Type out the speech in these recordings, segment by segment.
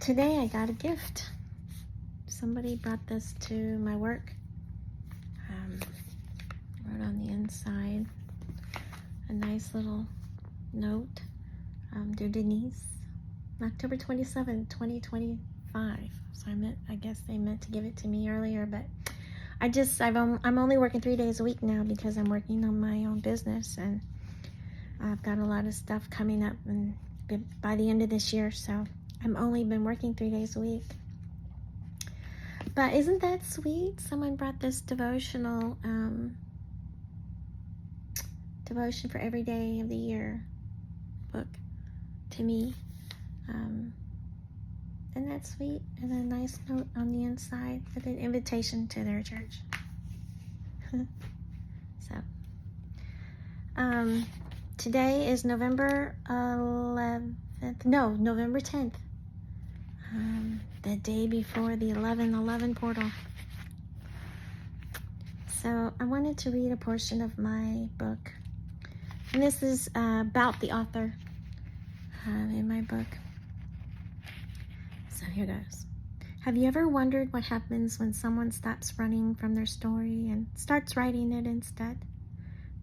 Today I got a gift. Somebody brought this to my work. Wrote on the inside a nice little note. Dear Denise, October 27, 2025. So I guess they meant to give it to me earlier, but I'm only working 3 days a week now because I'm working on my own business, and I've got a lot of stuff coming up and by the end of this year, so I've only been working 3 days a week. But isn't that sweet? Someone brought this devotional, devotion for every day of the year book to me. Isn't that sweet? And a nice note on the inside with an invitation to their church. Today is November 10th. The day before the 11/11 portal. So I wanted to read a portion of my book. And this is about the author in my book. So here goes. Have you ever wondered what happens when someone stops running from their story and starts writing it instead?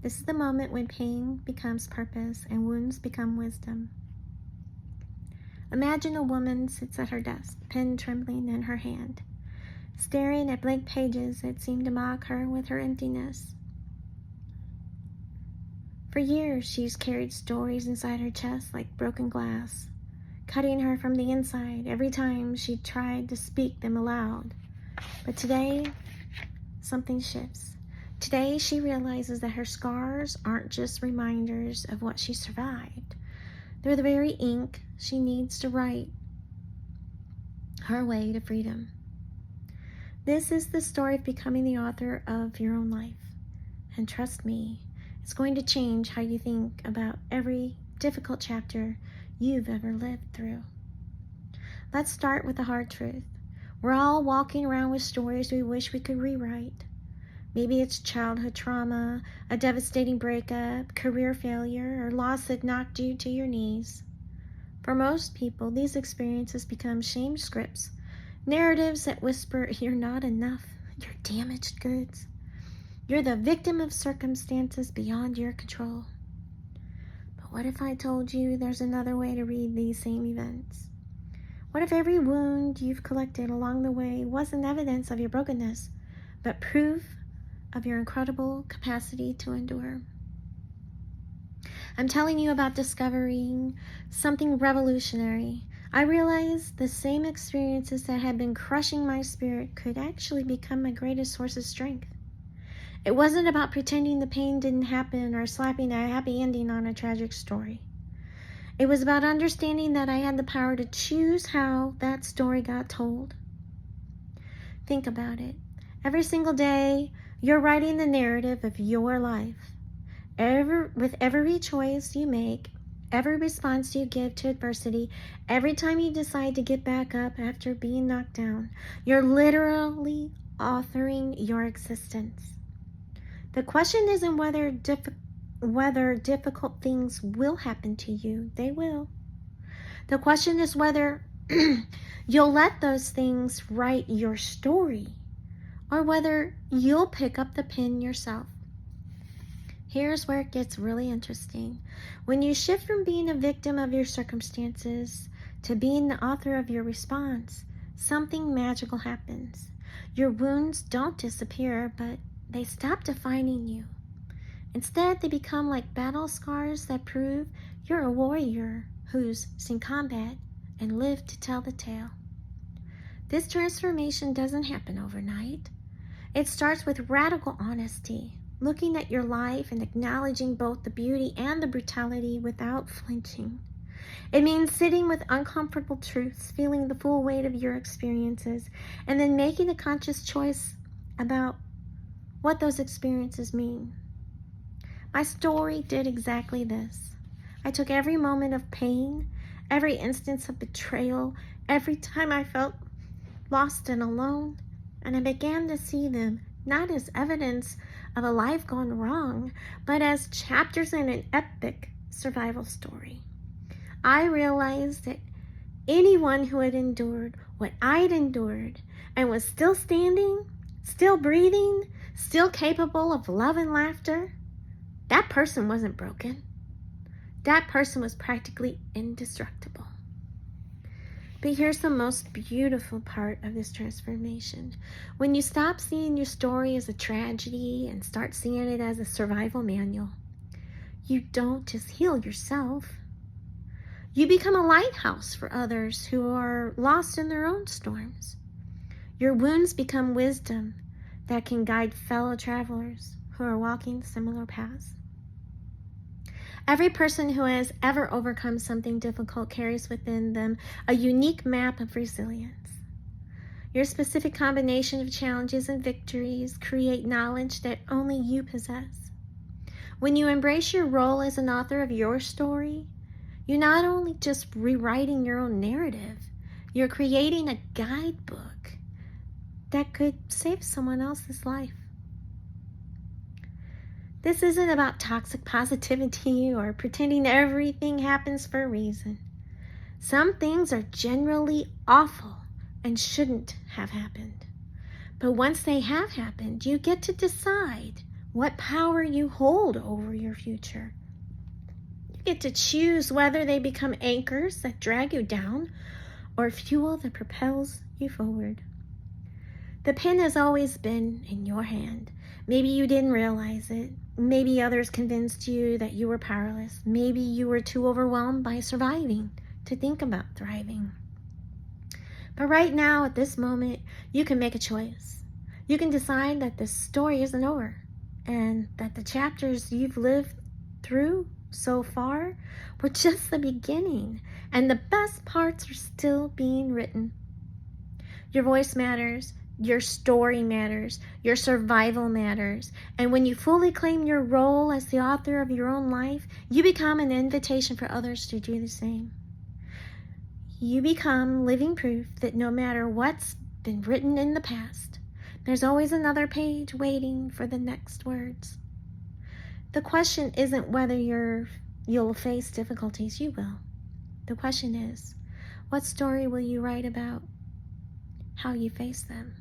This is the moment when pain becomes purpose and wounds become wisdom. Imagine a woman sits at her desk, pen trembling in her hand, staring at blank pages that seem to mock her with her emptiness. For years, she's carried stories inside her chest like broken glass, cutting her from the inside every time she tried to speak them aloud. But today, something shifts. Today, she realizes that her scars aren't just reminders of what she survived. They're the very ink she needs to write her way to freedom. This is the story of becoming the author of your own life. And trust me, it's going to change how you think about every difficult chapter you've ever lived through. Let's start with the hard truth. We're all walking around with stories we wish we could rewrite. Maybe it's childhood trauma, a devastating breakup, career failure, or loss that knocked you to your knees. For most people, these experiences become shame scripts, narratives that whisper, you're not enough, you're damaged goods. You're the victim of circumstances beyond your control. But what if I told you there's another way to read these same events? What if every wound you've collected along the way wasn't evidence of your brokenness, but proof of your incredible capacity to endure? I'm telling you about discovering something revolutionary. I realized the same experiences that had been crushing my spirit could actually become my greatest source of strength. It wasn't about pretending the pain didn't happen or slapping a happy ending on a tragic story. It was about understanding that I had the power to choose how that story got told. Think about it. Every single day, you're writing the narrative of your life. With every choice you make, every response you give to adversity, every time you decide to get back up after being knocked down, you're literally authoring your existence. The question isn't whether difficult things will happen to you. They will. The question is whether you'll let those things write your story, or whether you'll pick up the pen yourself. Here's where it gets really interesting. When you shift from being a victim of your circumstances to being the author of your response, something magical happens. Your wounds don't disappear, but they stop defining you. Instead, they become like battle scars that prove you're a warrior who's seen combat and lived to tell the tale. This transformation doesn't happen overnight. It starts with radical honesty, looking at your life and acknowledging both the beauty and the brutality without flinching. It means sitting with uncomfortable truths, feeling the full weight of your experiences, and then making a conscious choice about what those experiences mean. My story did exactly this. I took every moment of pain, every instance of betrayal, every time I felt lost and alone, and I began to see them not as evidence of a life gone wrong, but as chapters in an epic survival story. I realized that Anyone who had endured what I'd endured and was still standing, still breathing, still capable of love and laughter, that person wasn't broken. That person was practically indestructible. But here's the most beautiful part of this transformation. When you stop seeing your story as a tragedy and start seeing it as a survival manual, you don't just heal yourself. You become a lighthouse for others who are lost in their own storms. Your wounds become wisdom that can guide fellow travelers who are walking similar paths. Every person who has ever overcome something difficult carries within them a unique map of resilience. Your specific combination of challenges and victories create knowledge that only you possess. When you embrace your role as an author of your story, you're not only just rewriting your own narrative, you're creating a guidebook that could save someone else's life. This isn't about toxic positivity or pretending everything happens for a reason. Some things are generally awful and shouldn't have happened. But once they have happened, you get to decide what power you hold over your future. You get to choose whether they become anchors that drag you down or fuel that propels you forward. The pen has always been in your hand. Maybe you didn't realize it. Maybe others convinced you that you were powerless. Maybe you were too overwhelmed by surviving to think about thriving. But right now, at this moment, you can make a choice. You can decide that the story isn't over and that the chapters you've lived through so far were just the beginning and the best parts are still being written. Your voice matters. Your story matters. Your survival matters. And when you fully claim your role as the author of your own life, you become an invitation for others to do the same. You become living proof that no matter what's been written in the past, there's always another page waiting for the next words. The question isn't whether you'll face difficulties. You will. The question is, what story will you write about how you face them?